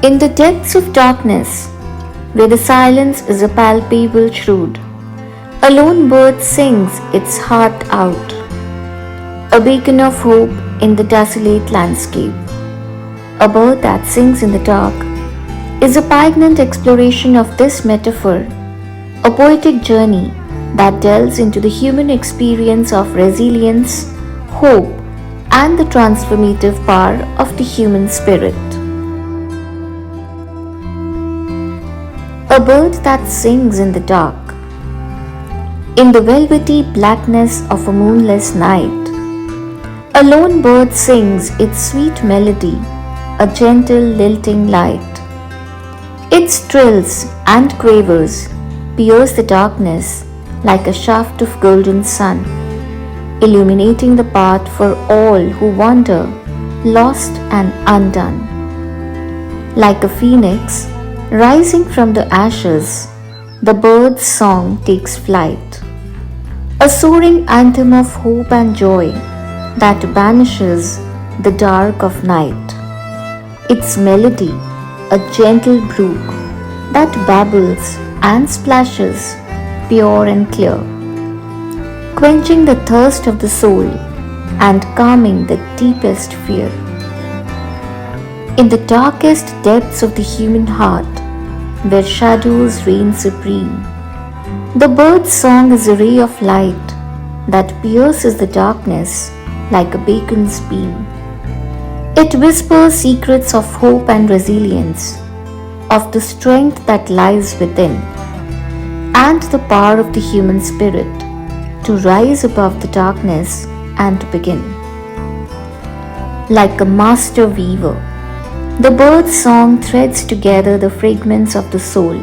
In the depths of darkness, where the silence is a palpable shroud, a lone bird sings its heart out, a beacon of hope in the desolate landscape. A bird that sings in the dark is a poignant exploration of this metaphor, a poetic journey that delves into the human experience of resilience, hope, and the transformative power of the human spirit. A bird that sings in the dark. In the velvety blackness of a moonless night, a lone bird sings its sweet melody, a gentle lilting light. Its trills and quavers pierce the darkness like a shaft of golden sun, illuminating the path for all who wander, lost and undone. Like a phoenix, rising from the ashes, the bird's song takes flight, a soaring anthem of hope and joy that banishes the dark of night. Its melody, a gentle brook that babbles and splashes, pure and clear, quenching the thirst of the soul and calming the deepest fear. In the darkest depths of the human heart, where shadows reign supreme, the bird's song is a ray of light that pierces the darkness like a beacon's beam. It whispers secrets of hope and resilience, of the strength that lies within, and the power of the human spirit to rise above the darkness and begin. Like a master weaver, the bird's song threads together the fragments of the soul,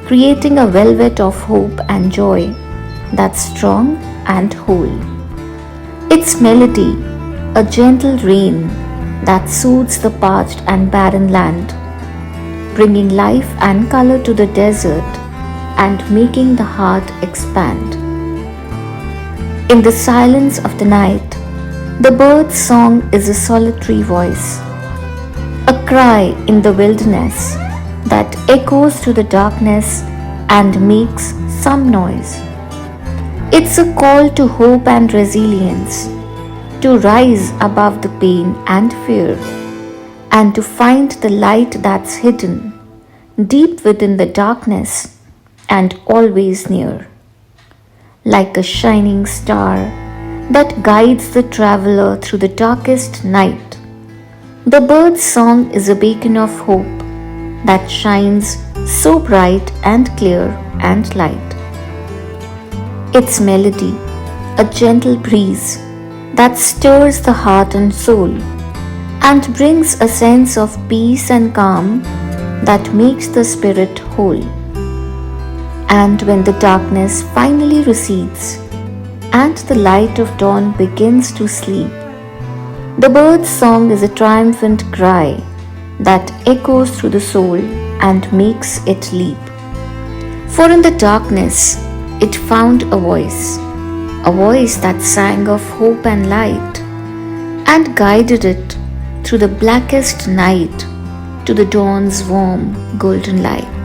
creating a velvet of hope and joy that's strong and whole. Its melody, a gentle rain that soothes the parched and barren land, bringing life and color to the desert and making the heart expand. In the silence of the night, the bird's song is a solitary voice, a cry in the wilderness that echoes through the darkness and makes some noise. It's a call to hope and resilience, to rise above the pain and fear, and to find the light that's hidden deep within the darkness and always near. Like a shining star that guides the traveler through the darkest night, the bird's song is a beacon of hope that shines so bright and clear and light. Its melody, a gentle breeze that stirs the heart and soul and brings a sense of peace and calm that makes the spirit whole. And when the darkness finally recedes and the light of dawn begins to sleep, the bird's song is a triumphant cry that echoes through the soul and makes it leap. For in the darkness it found a voice that sang of hope and light and guided it through the blackest night to the dawn's warm golden light.